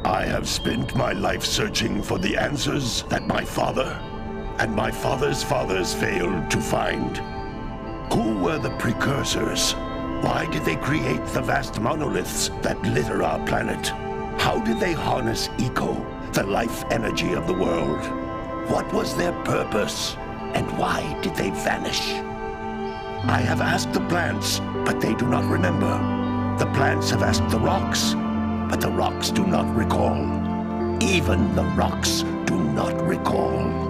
I have spent my life searching for the answers that my father and my father's fathers failed to find. Who were the Precursors? Why did they create the vast monoliths that litter our planet? How did they harness eco, the life energy of the world? What was their purpose, and why did they vanish? I have asked the plants, but they do not remember. The plants have asked the rocks, but the rocks do not recall. Even the rocks do not recall.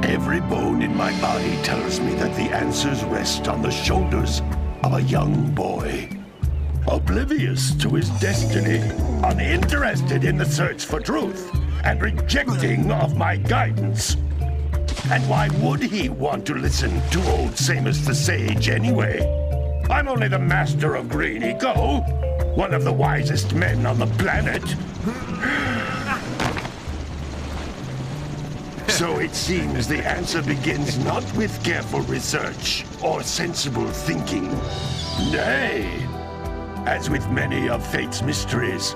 Every bone in my body tells me that the answers rest on the shoulders of a young boy. Oblivious to his destiny, uninterested in the search for truth, and rejecting of my guidance. And why would he want to listen to old Samus the Sage anyway? I'm only the master of green eco, one of the wisest men on the planet. So it seems the answer begins not with careful research or sensible thinking. Nay, as with many of fate's mysteries,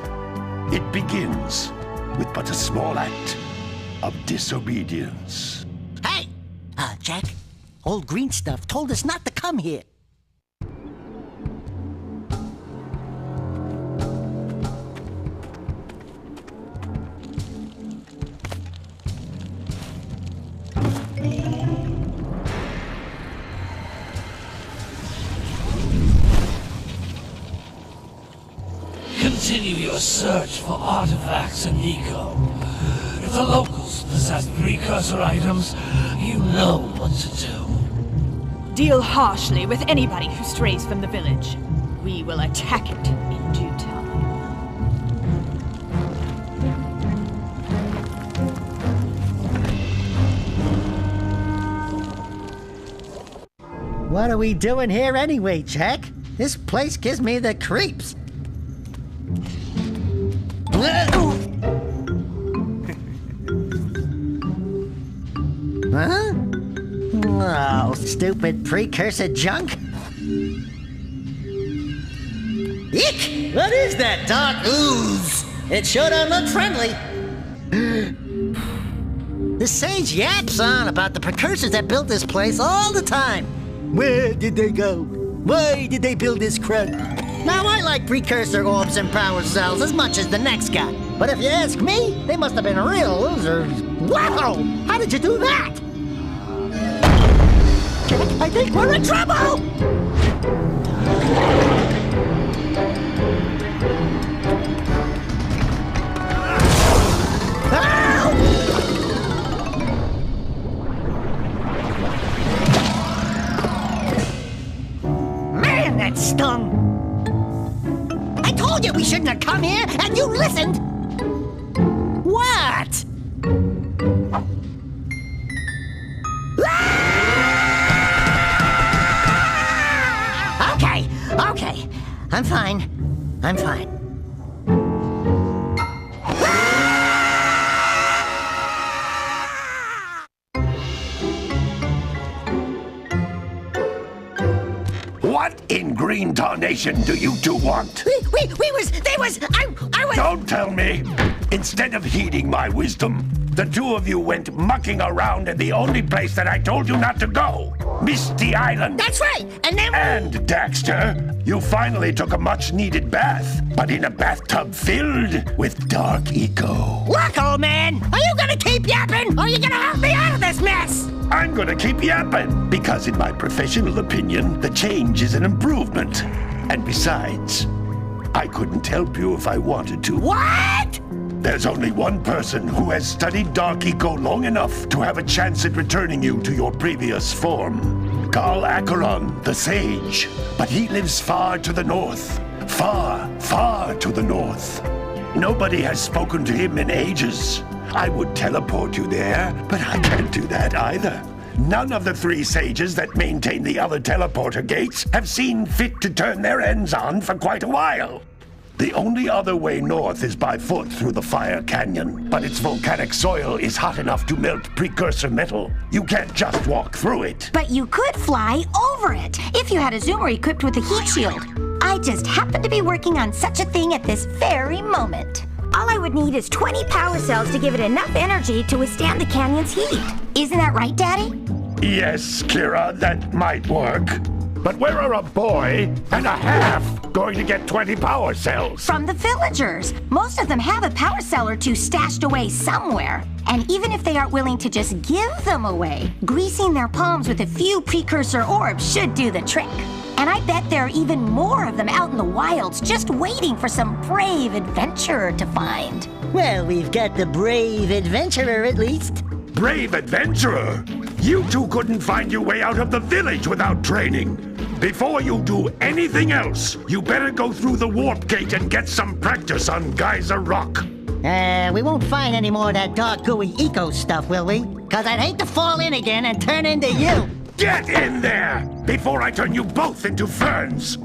it begins with but a small act of disobedience. Hey! Jack, old green stuff told us not to come here. Continue your search for artifacts and eco. If the locals possess precursor items, you know what to do. Deal harshly with anybody who strays from the village. We will attack it in due time. What are we doing here anyway, Jack? This place gives me the creeps. Huh? Oh, stupid precursor junk. Eek! What is that dark ooze? It sure don't look friendly. The sage yaps on about the precursors that built this place all the time. Where did they go? Why did they build this crud? Now, I like precursor orbs and power cells as much as the next guy. But if you ask me, they must have been real losers. Wow! How did you do that? I think we're in trouble! Man, that stung! I told you we shouldn't have come here, and you listened! What? Okay. I'm fine. What in green tarnation do you two want? I was... Don't tell me! Instead of heeding my wisdom, the two of you went mucking around in the only place that I told you not to go, Misty Island. That's right, and then... And, Daxter, you finally took a much-needed bath, but in a bathtub filled with dark eco. Look, old man, are you gonna keep yapping, or are you gonna help me out of this mess? I'm gonna keep yapping, because in my professional opinion, the change is an improvement. And besides, I couldn't help you if I wanted to. What? There's only one person who has studied Dark Eco long enough to have a chance at returning you to your previous form. Carl Acheron, the Sage. But he lives far to the north. Far, far to the north. Nobody has spoken to him in ages. I would teleport you there, but I can't do that either. None of the three sages that maintain the other teleporter gates have seen fit to turn their ends on for quite a while. The only other way north is by foot through the Fire Canyon, but its volcanic soil is hot enough to melt precursor metal. You can't just walk through it. But you could fly over it, if you had a zoomer equipped with a heat shield. I just happen to be working on such a thing at this very moment. All I would need is 20 power cells to give it enough energy to withstand the canyon's heat. Isn't that right, Daddy? Yes, Kira, that might work. But where are a boy and a half going to get 20 power cells? From the villagers. Most of them have a power cell or two stashed away somewhere. And even if they aren't willing to just give them away, greasing their palms with a few precursor orbs should do the trick. And I bet there are even more of them out in the wilds just waiting for some brave adventurer to find. Well, we've got the brave adventurer at least. Brave adventurer? You two couldn't find your way out of the village without training. Before you do anything else, you better go through the warp gate and get some practice on Geyser Rock. We won't find any more of that dark gooey eco stuff, will we? 'Cause I'd hate to fall in again and turn into you. Get in there before I turn you both into ferns.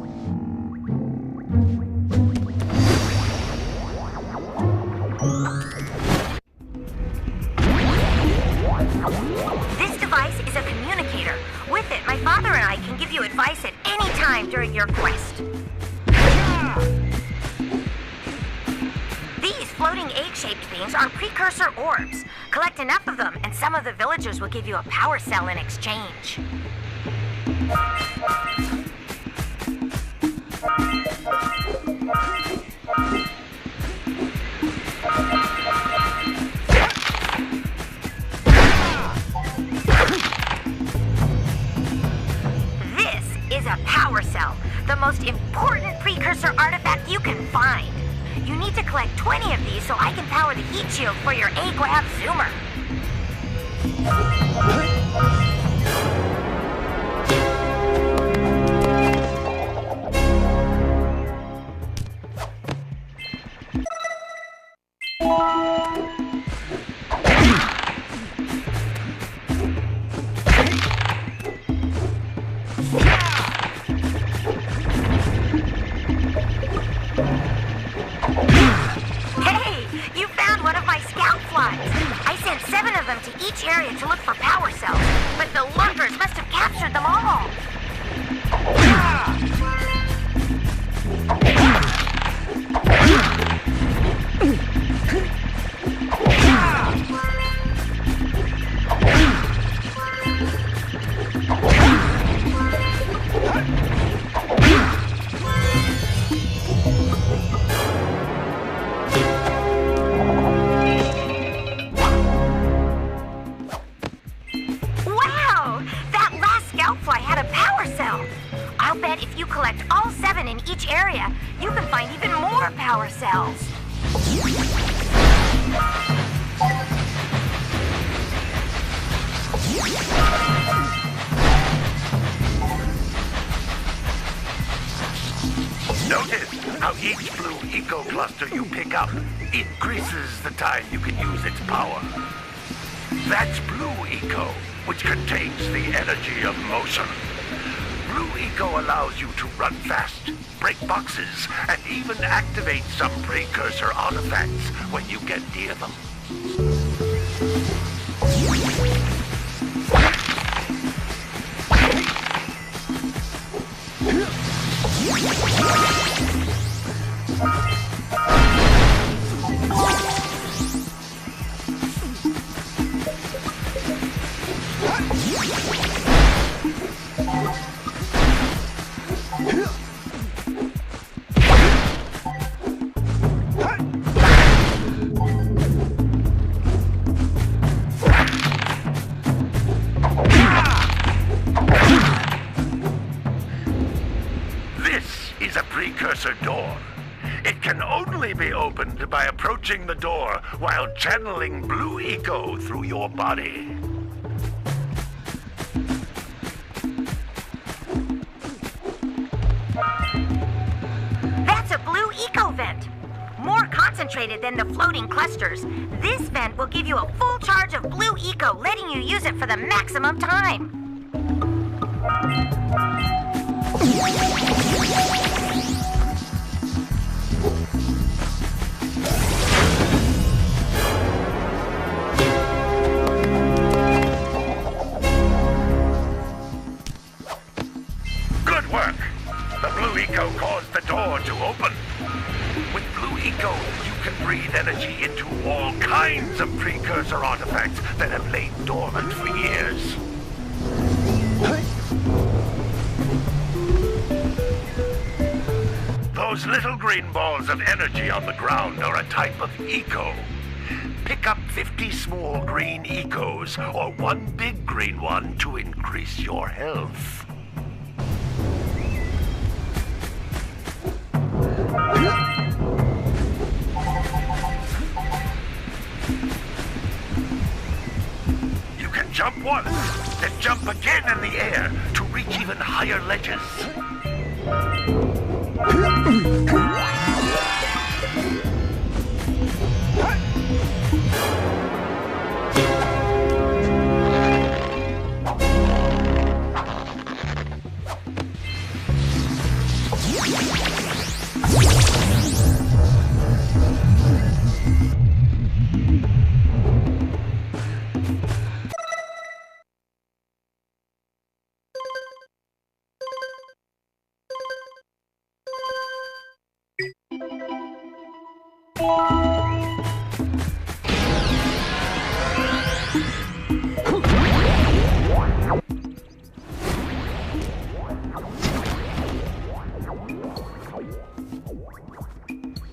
This device is a communicator. With it, my father and I can give you advice at any time during your quest. These floating egg-shaped things are precursor orbs. Collect enough of them, and some of the villagers will give you a power cell in exchange. This is a power cell, the most important precursor artifact you can find. You need to collect 20 of these so I can power the heat shield for your A-Grab zoomer. Area to look for power cells, but the lurkers must have captured them all. You can find even more power cells. Notice how each blue eco cluster you pick up increases the time you can use its power. That's blue eco, which contains the energy of motion. Blue eco allows you to run fast, break boxes, and even activate some precursor artifacts when you get near them. Precursor door. It can only be opened by approaching the door while channeling blue eco through your body. That's a blue eco vent. More concentrated than the floating clusters. This vent will give you a full charge of blue eco, letting you use it for the maximum time. Eco, you can breathe energy into all kinds of precursor artifacts that have lain dormant for years. Those little green balls of energy on the ground are a type of Eco. Pick up 50 small green Ecos or one big green one to increase your health. You can jump once, then jump again in the air to reach even higher ledges.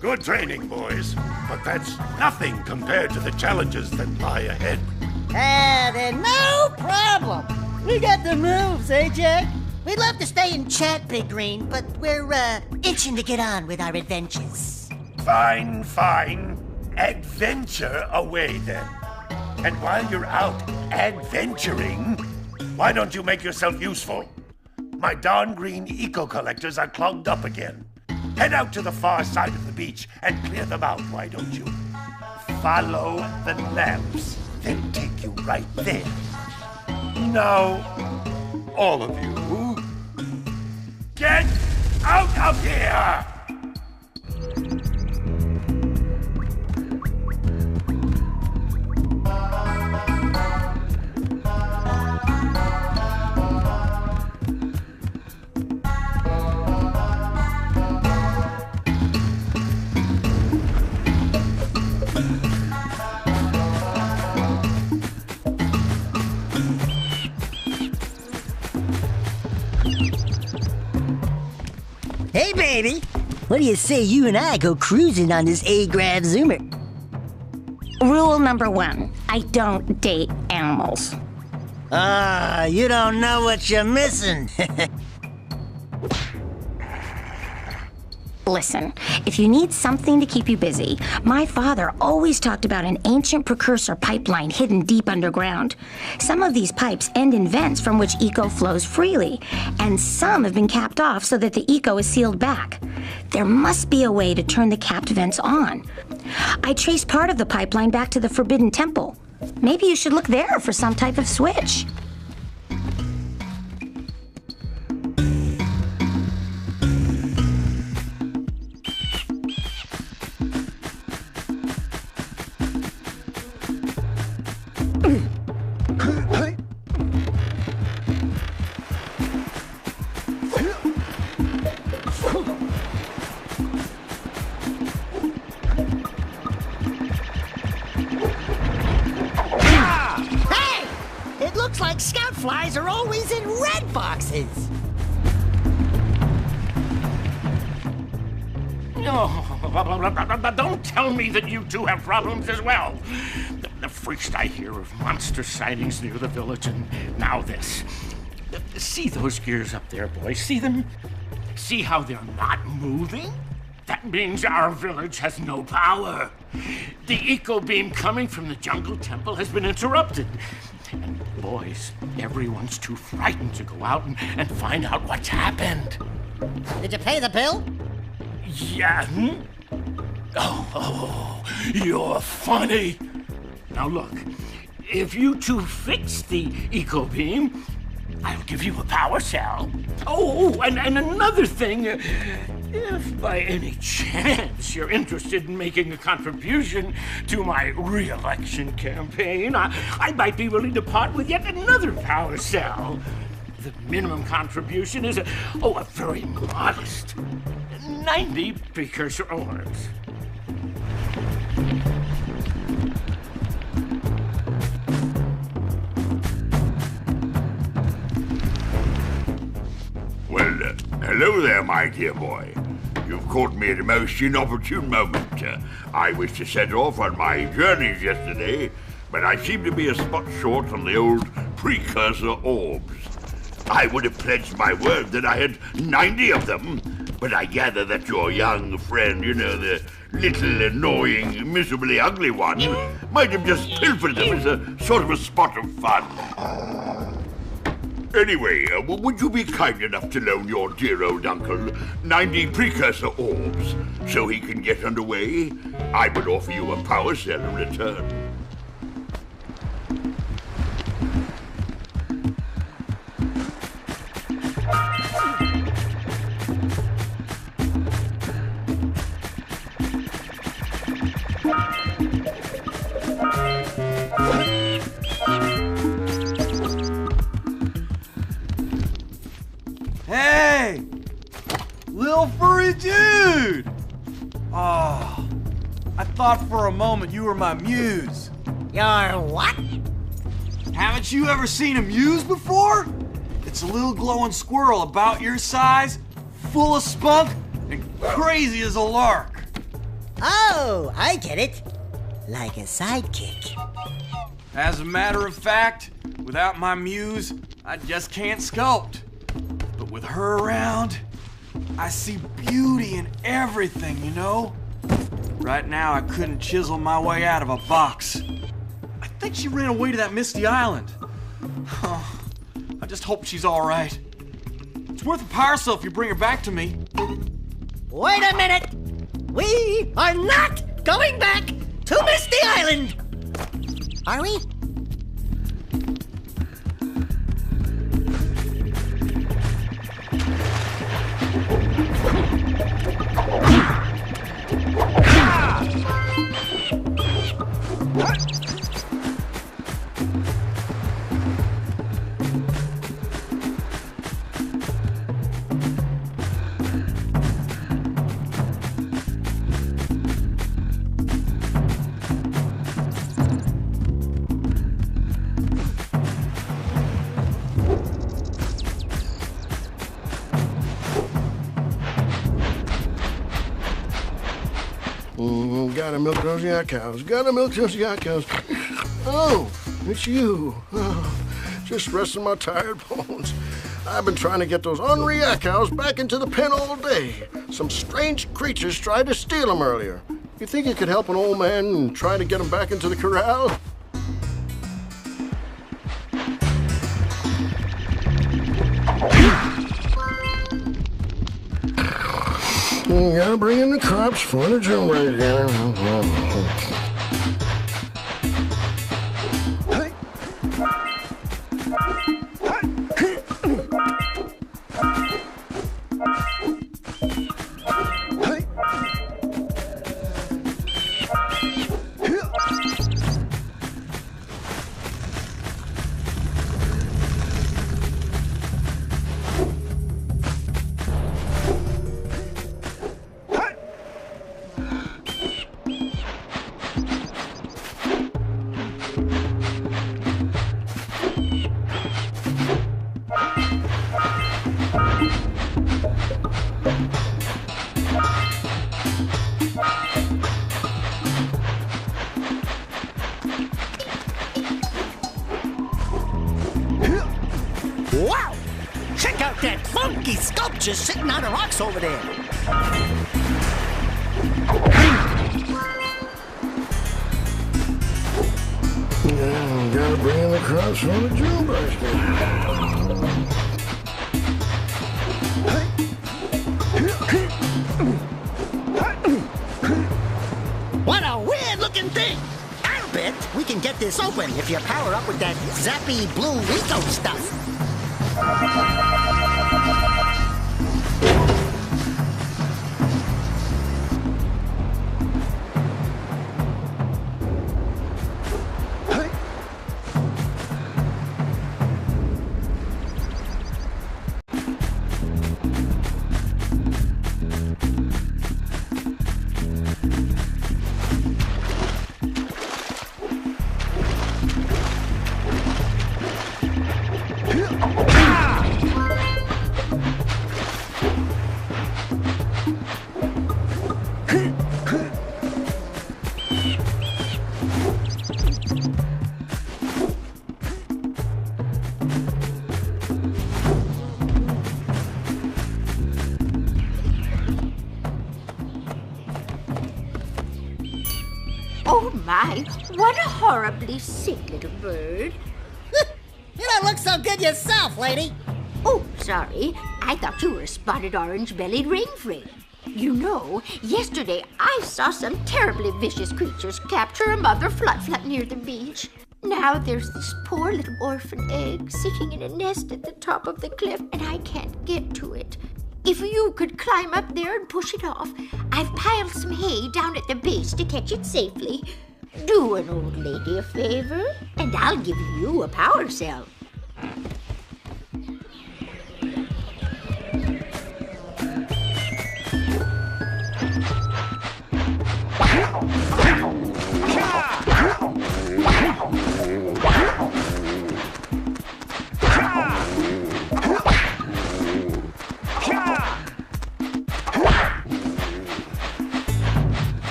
Good training, boys, but that's nothing compared to the challenges that lie ahead. Then no problem. We got the moves, eh, Jack? We'd love to stay and chat, Big Green, but we're, itching to get on with our adventures. Fine, fine. Adventure away, then. And while you're out adventuring, why don't you make yourself useful? My darn green eco collectors are clogged up again. Head out to the far side of the beach and clear them out, why don't you? Follow the lamps. They'll take you right there. Now, all of you, get out of here! Hey, baby. What do you say you and I go cruising on this A-Grav Zoomer? Rule number 1, I don't date animals. You don't know what you're missing. Listen, if you need something to keep you busy, my father always talked about an ancient precursor pipeline hidden deep underground. Some of these pipes end in vents from which eco flows freely, and some have been capped off so that the eco is sealed back. There must be a way to turn the capped vents on. I traced part of the pipeline back to the Forbidden Temple. Maybe you should look there for some type of switch. Like scout flies are always in red boxes. Oh, don't tell me that you two have problems as well. The first I hear of monster sightings near the village, and now this. See those gears up there, boys? See them? See how they're not moving? That means our village has no power. The eco beam coming from the jungle temple has been interrupted. And boys, everyone's too frightened to go out and find out what's happened. Did you pay the bill? Yeah. Oh, you're funny. Now look, if you two fix the eco beam, I'll give you a power cell. Oh, and another thing, if by any chance you're interested in making a contribution to my re-election campaign, I might be willing to part with yet another power cell. The minimum contribution is a very modest 90 precursor orbs. Hello there, my dear boy. You've caught me at a most inopportune moment. I was to set off on my journeys yesterday, but I seem to be a spot short on the old Precursor orbs. I would have pledged my word that I had 90 of them, but I gather that your young friend, the little annoying, miserably ugly one, might have just pilfered them as a sort of a spot of fun. Anyway, would you be kind enough to loan your dear old uncle 90 Precursor orbs so he can get underway? I would offer you a power cell in return. Hey! Lil furry dude! Oh, I thought for a moment you were my muse. Your what? Haven't you ever seen a muse before? It's a little glowing squirrel about your size, full of spunk, and crazy as a lark. Oh, I get it. Like a sidekick. As a matter of fact, without my muse, I just can't sculpt. But with her around, I see beauty in everything, you know? Right now, I couldn't chisel my way out of a box. I think she ran away to that misty island. Oh, I just hope she's all right. It's worth a power cell if you bring her back to me. Wait a minute! We are not going back to Misty Island! Are we? Gotta milk those yak cows. Gotta milk those yak cows. Oh, it's you. Oh, just resting my tired bones. I've been trying to get those ornery yak cows back into the pen all day. Some strange creatures tried to steal them earlier. You think you could help an old man and try to get them back into the corral? You gotta bring in the cops for the jailbreak again. Wow! Check out that funky sculpture sitting on the rocks over there. Yeah, gotta bring in the crops for the jailbreak. What a weird-looking thing! I'll bet we can get this open if you power up with that zappy blue Rico stuff. Oh my, what a horribly sick little bird. You don't look so good yourself, lady. Oh, sorry. I thought you were a spotted orange-bellied rainframe. You know, yesterday I saw some terribly vicious creatures capture a mother flut-flut near the beach. Now there's this poor little orphan egg sitting in a nest at the top of the cliff, and I can't get to it. If you could climb up there and push it off, I've piled some hay down at the base to catch it safely. Do an old lady a favor, and I'll give you a power cell.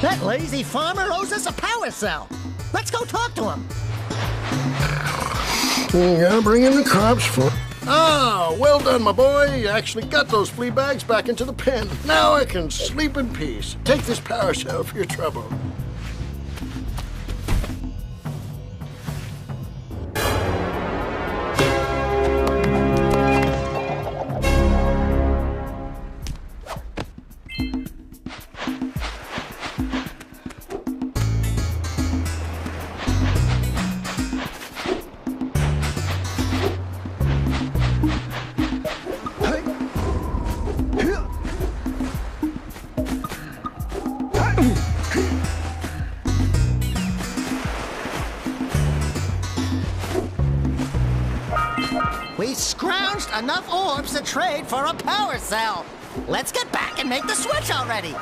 That lazy farmer owes us a power cell. Let's go talk to him. You gotta bring in the crops for... Ah, well done, my boy. You actually got those flea bags back into the pen. Now I can sleep in peace. Take this power cell for your trouble. We scrounged enough orbs to trade for a power cell. Let's get back and make the switch already.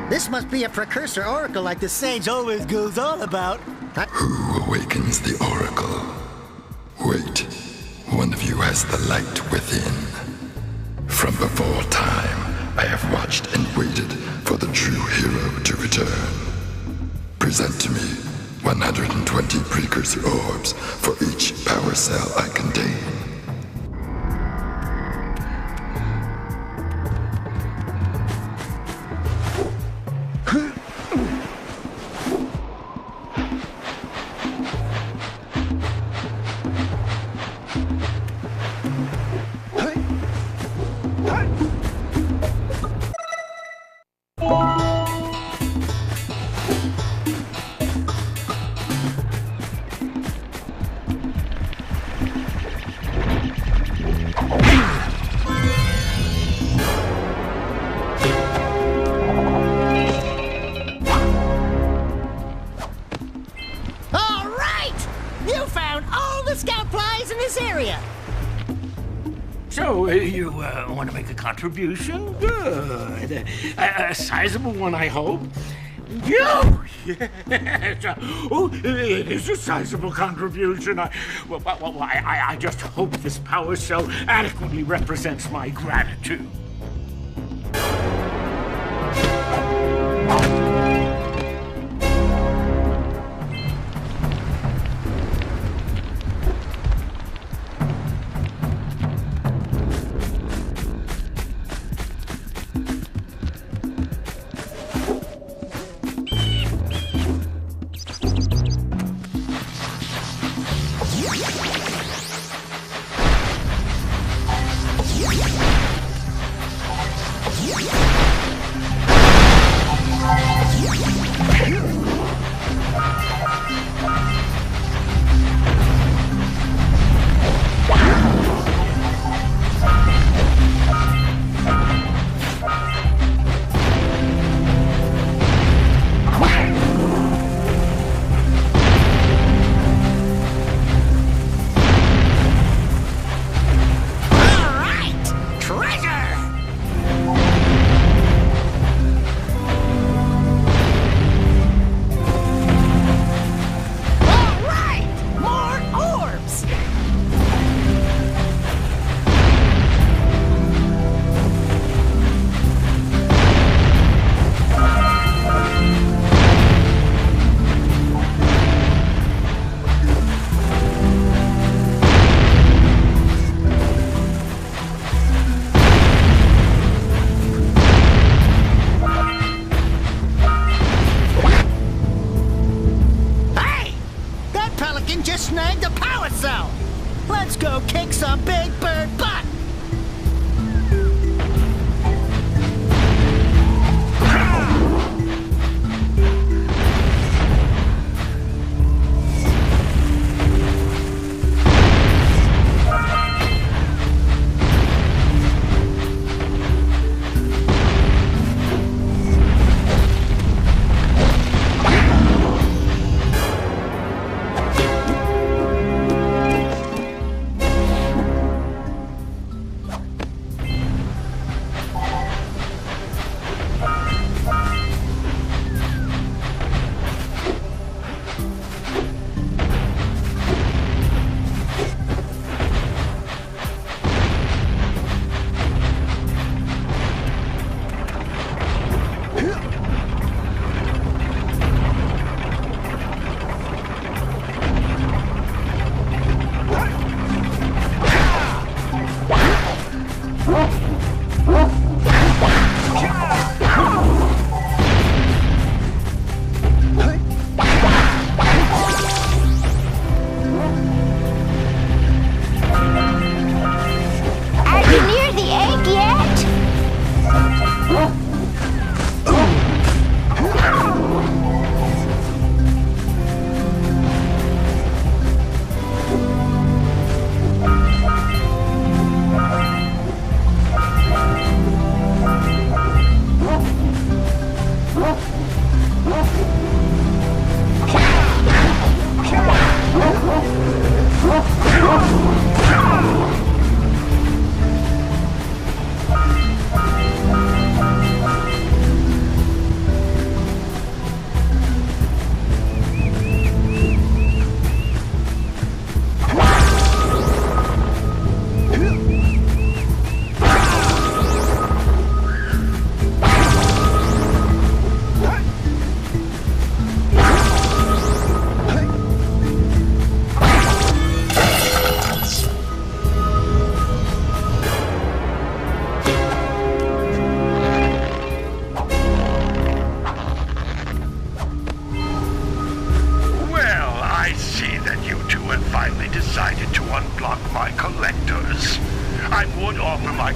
This must be a Precursor oracle like the sage always goes on about. Who awakens the oracle? Wait, one of you has the light within. From before time, I have watched and waited for the true hero to return. Present to me 120 Precursor orbs for each power cell I contain. So, you want to make a contribution? Good. A sizable one, I hope. Yes. Oh, it is a sizable contribution. I just hope this power cell adequately represents my gratitude. Just snagged a power cell! Let's go kick some big bird butt!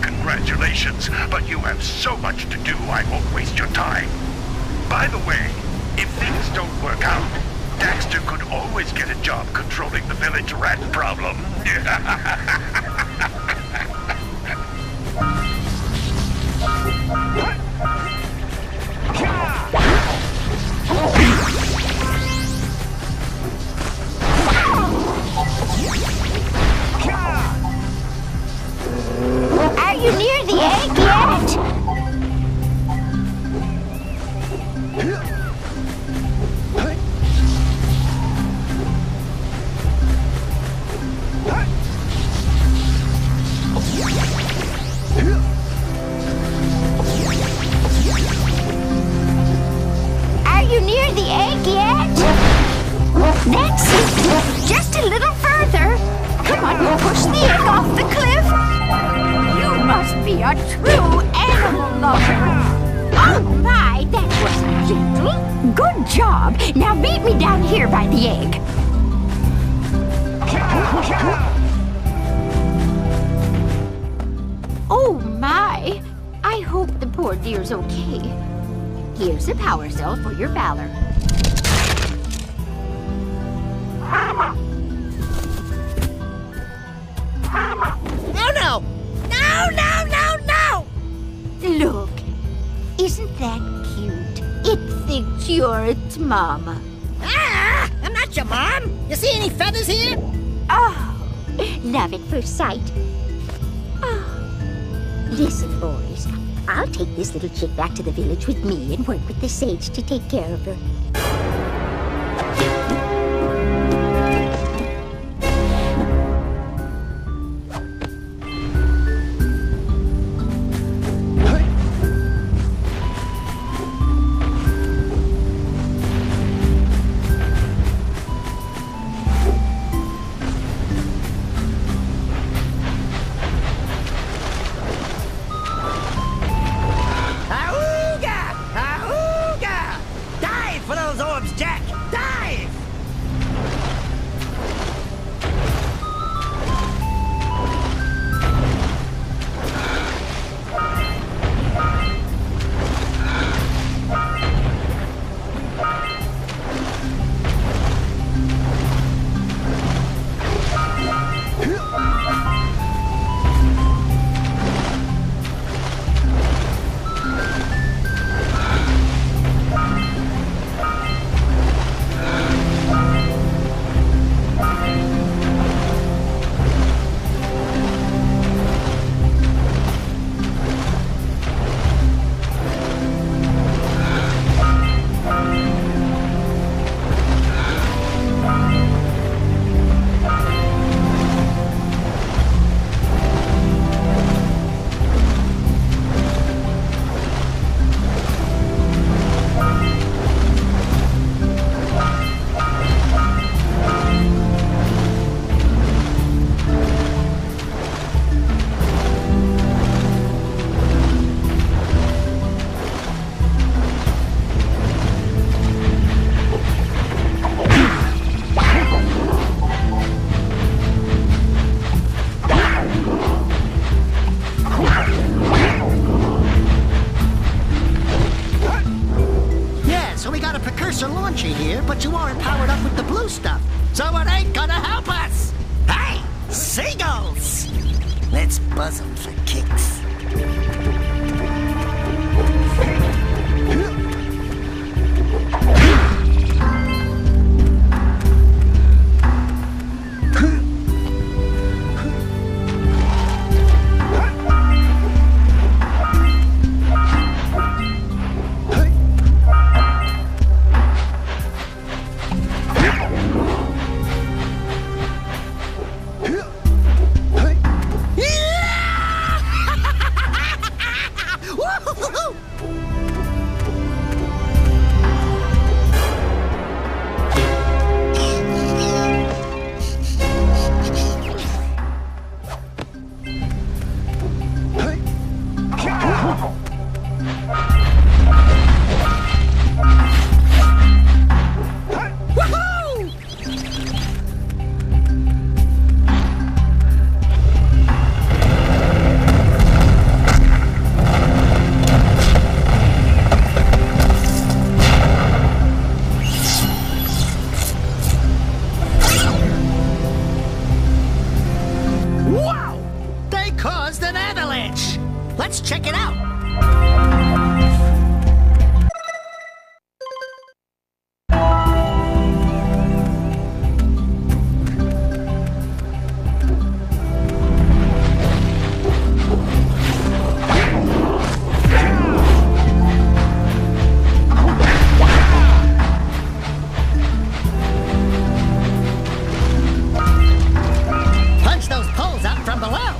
Congratulations, but you have so much to do, I won't waste your time. By the way, if things don't work out, Daxter could always get a job controlling the village rat problem. Are you near the egg yet? Are you near the egg yet? That's it. Just a little further. Come on, push the egg off the cliff. You must be a true animal lover. Oh my, that was gentle. Good job. Now meet me down here by the egg. Oh my! I hope the poor dear's okay. Here's a power cell for your valor. Oh no! No, no, no, no! Look, isn't that cute? It thinks you're its mama. Ah! I'm not your mom! You see any feathers here? Oh, love at first sight. Oh. Listen, boys. I'll take this little chick back to the village with me and work with the sage to take care of her. Precursor launcher here, but you aren't powered up with the blue stuff, so it ain't gonna help us! Hey, seagulls! Let's buzz them for kicks. Let's check it out! Punch those poles out from below!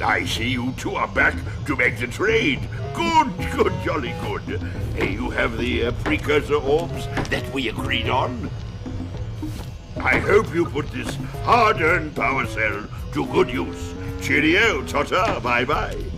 I see you two are back to make the trade. Good, jolly good. You have the precursor orbs that we agreed on? I hope you put this hard-earned power cell to good use. Cheerio, ta-ta, bye-bye.